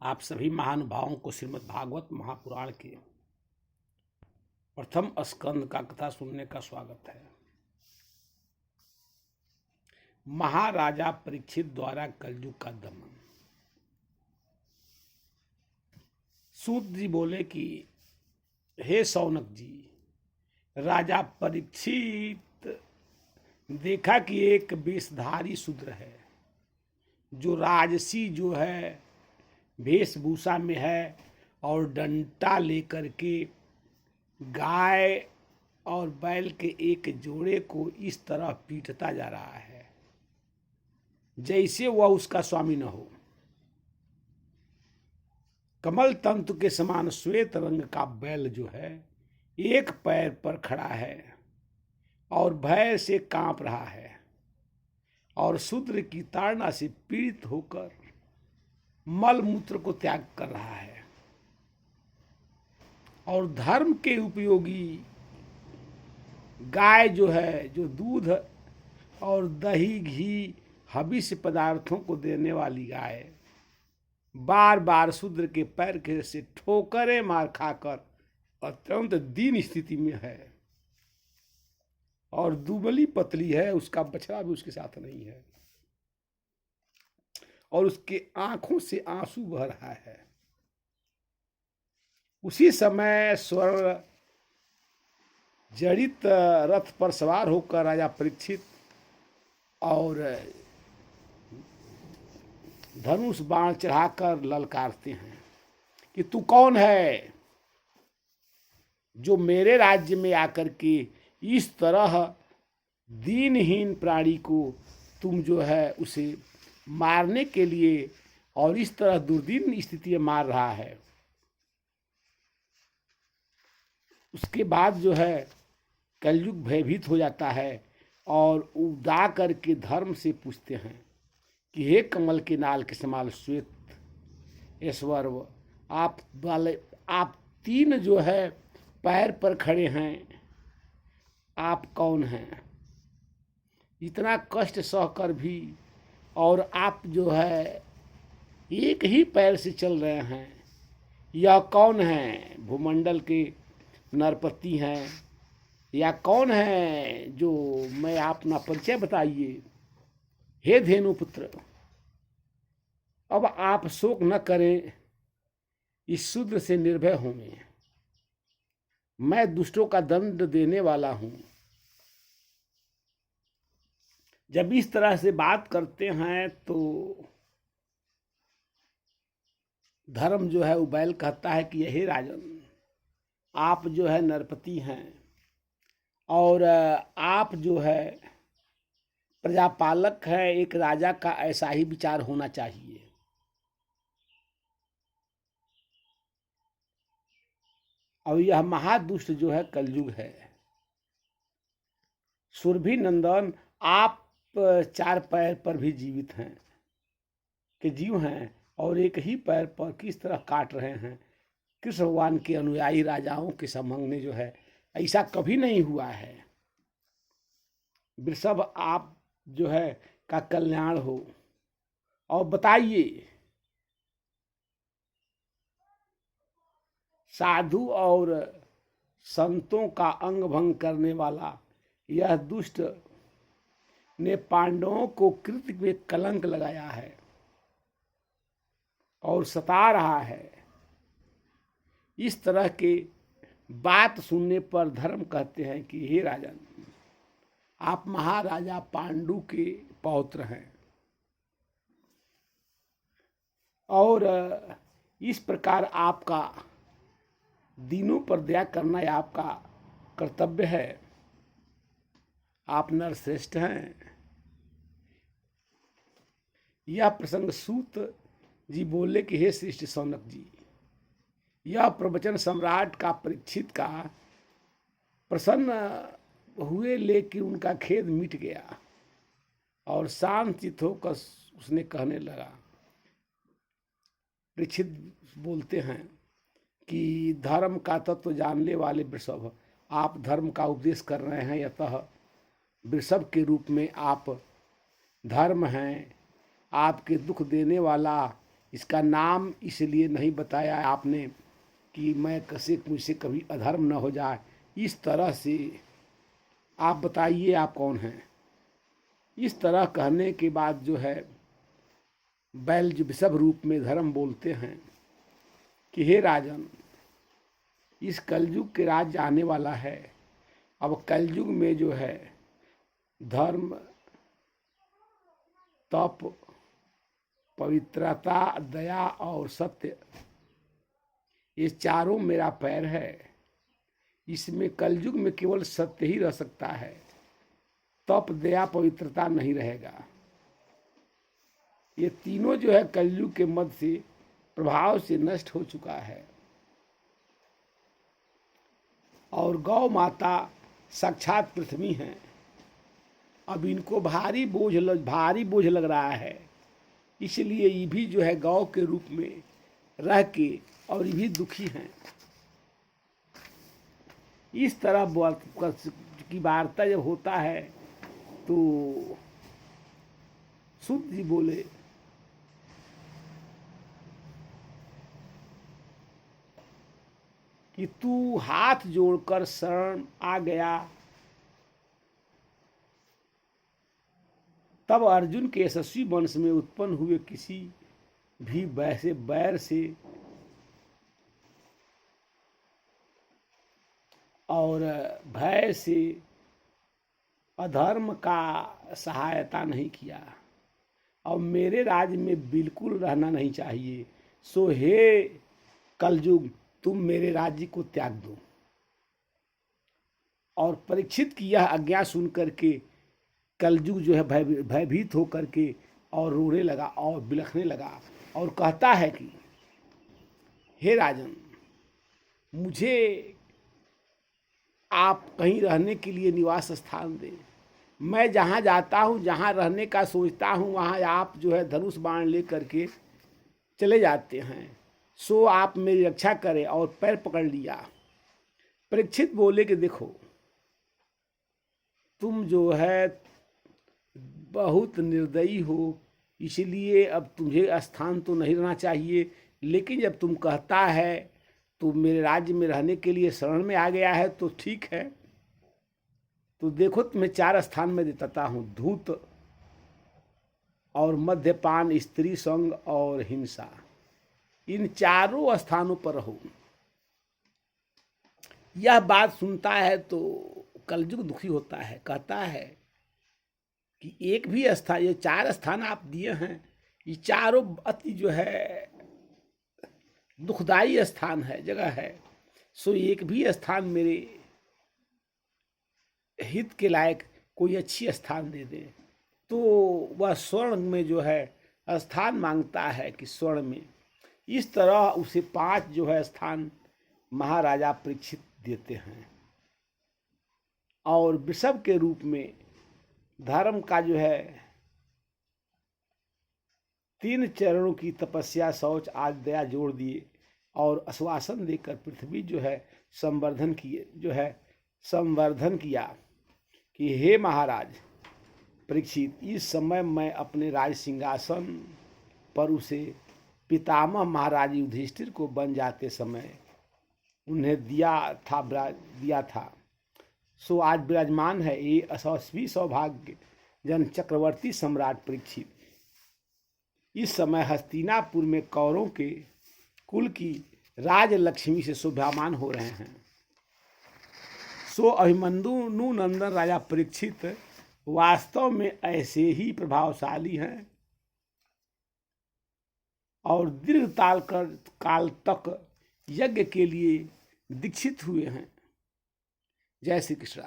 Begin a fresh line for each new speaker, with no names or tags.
आप सभी महानुभावों को श्रीमद् भागवत महापुराण के प्रथम स्कंद का कथा सुनने का स्वागत है। महाराजा परीक्षित द्वारा कलयुग का दमन। सूत जी बोले कि हे शौनक जी, राजा परीक्षित देखा कि एक वेशधारी शूद्र है जो राजसी जो है वेशभूषा में है और डंडा लेकर के गाय और बैल के एक जोड़े को इस तरह पीटता जा रहा है जैसे वह उसका स्वामी न हो। कमल तंतु के समान श्वेत रंग का बैल जो है एक पैर पर खड़ा है और भय से कांप रहा है और शूद्र की ताड़ना से पीड़ित होकर मल मूत्र को त्याग कर रहा है और धर्म के उपयोगी गाय जो है, जो दूध और दही घी हविष्य पदार्थों को देने वाली गाय बार बार शूद्र के पैर के से ठोकरें मार खाकर अत्यंत दीन स्थिति में है और दुबली पतली है, उसका बछड़ा भी उसके साथ नहीं है और उसके आंखों से आंसू बह रहा है। उसी समय स्वर्ण जड़ित रथ पर सवार होकर राजा परीक्षित और धनुष बाण चढ़ाकर ललकारते हैं कि तू कौन है जो मेरे राज्य में आकर के इस तरह दीनहीन प्राणी को तुम जो है उसे मारने के लिए और इस तरह दुर्दीन स्थिति में मार रहा है। उसके बाद जो है कलयुग भयभीत हो जाता है और उदा करके धर्म से पूछते हैं कि हे कमल के नाल के समान श्वेत ऐश्वर, आप तीन जो है पैर पर खड़े हैं, आप कौन हैं? इतना कष्ट सहकर भी और आप जो है एक ही पैर से चल रहे हैं, यह कौन है? भूमंडल के नरपति हैं या कौन है? जो मैं अपना परिचय बताइए। हे धेनुपुत्र, अब आप शोक न करें, इस शूद्र से निर्भय होंगे। मैं दुष्टों का दंड देने वाला हूं। जब इस तरह से बात करते हैं तो धर्म जो है वो बैल कहता है कि यही राजन, आप जो है नरपति हैं और आप जो है प्रजापालक है, एक राजा का ऐसा ही विचार होना चाहिए। और यह महादुष्ट जो है कलयुग है। सुरभि नंदन, आप चार पैर पर भी जीवित हैं कि जीव हैं और एक ही पैर पर किस तरह काट रहे हैं। कृष्ण भगवान के अनुयायी राजाओं के संबंध जो है ऐसा कभी नहीं हुआ है। वृषभ, आप जो है का कल्याण हो और बताइए, साधु और संतों का अंग भंग करने वाला यह दुष्ट ने पांडवों को कृत्य में कलंक लगाया है और सता रहा है। इस तरह के बात सुनने पर धर्म कहते हैं कि हे राजन, आप महाराजा पांडु के पौत्र हैं और इस प्रकार आपका दीनों पर दया करना यह आपका कर्तव्य है। आप नरश्रेष्ठ हैं। यह प्रसंग सूत जी बोले कि हे श्रेष्ठ शौनक जी, यह प्रवचन सम्राट का परीक्षित का प्रसन्न हुए, लेकिन उनका खेद मिट गया और शांत चित्त होकर उसने कहने लगा। परीक्षित बोलते हैं कि धर्म का तत्व जानने वाले वृषभ, आप धर्म का उपदेश कर रहे हैं, अतः वृषभ के रूप में आप धर्म हैं। आपके दुख देने वाला इसका नाम इसलिए नहीं बताया आपने कि मैं कैसे मुझसे कभी अधर्म न हो जाए। इस तरह से आप बताइए आप कौन हैं। इस तरह कहने के बाद जो है बैल जो विषभ रूप में धर्म बोलते हैं कि हे राजन, इस कलयुग के राज आने वाला है। अब कलयुग में जो है धर्म, तप, पवित्रता, दया और सत्य, ये चारों मेरा पैर है। इसमें कलयुग में केवल सत्य ही रह सकता है, तप, दया, पवित्रता नहीं रहेगा। ये तीनों जो है कलयुग के मध्य से प्रभाव से नष्ट हो चुका है। और गौ माता साक्षात पृथ्वी हैं। अब इनको भारी बोझ लग रहा है, इसलिए ये भी जो है गौ के रूप में रह के और ये भी दुखी हैं। इस तरह की वार्ता जब होता है तो सूत जी बोले कि तू हाथ जोड़कर शरण आ गया, तब अर्जुन के यशस्वी वंश में उत्पन्न हुए किसी भी बैर से और भय से अधर्म का सहायता नहीं किया और मेरे राज्य में बिल्कुल रहना नहीं चाहिए। सो हे कलयुग, तुम मेरे राज्य को त्याग दो। और परीक्षित की यह आज्ञा सुन करके कलयुग जो है भयभीत होकर के और रोने लगा और बिलखने लगा और कहता है कि हे राजन, मुझे आप कहीं रहने के लिए निवास स्थान दें। मैं जहाँ जाता हूँ, जहाँ रहने का सोचता हूँ, वहाँ आप जो है धनुष बाण ले करके चले जाते हैं। सो आप मेरी रक्षा करें। और पैर पकड़ लिया। परीक्षित बोले कि देखो, तुम जो है बहुत निर्दयी हो, इसलिए अब तुझे स्थान तो नहीं रहना चाहिए, लेकिन जब तुम कहता है तो मेरे राज्य में रहने के लिए शरण में आ गया है तो ठीक है। तो देखो, तुम्हें 4 स्थान में देता हूँ, धूत और मद्यपान, स्त्री संग और हिंसा। इन चारों स्थानों पर रहो। यह बात सुनता है तो कलयुग दुखी होता है, कहता है कि एक भी स्थान, ये 4 स्थान आप दिए हैं, ये चारों अति जो है दुखदाई स्थान है, जगह है। सो एक भी स्थान मेरे हित के लायक कोई अच्छी स्थान दे दे। तो वह स्वर्ण में जो है स्थान मांगता है कि स्वर्ण में। इस तरह उसे 5 जो है स्थान महाराजा परीक्षित देते हैं। और वृषभ के रूप में धर्म का जो है 3 चरणों की तपस्या, शौच आदि, दया जोड़ दिए और आश्वासन देकर पृथ्वी जो है संवर्धन किया कि हे महाराज परीक्षित, इस समय मैं अपने राज सिंहासन पर उसे पितामह महाराज युधिष्ठिर को बन जाते समय उन्हें दिया था। सो आज विराजमान है ये अशस्वी सौभाग्य जन चक्रवर्ती सम्राट परीक्षित। इस समय हस्तिनापुर में कौरवों के कुल की राजलक्ष्मी से शोभामान हो रहे हैं। सो अभिमन्यु नंदन राजा परीक्षित वास्तव में ऐसे ही प्रभावशाली हैं और दीर्घ काल तक यज्ञ के लिए दीक्षित हुए हैं। जय श्री कृष्ण।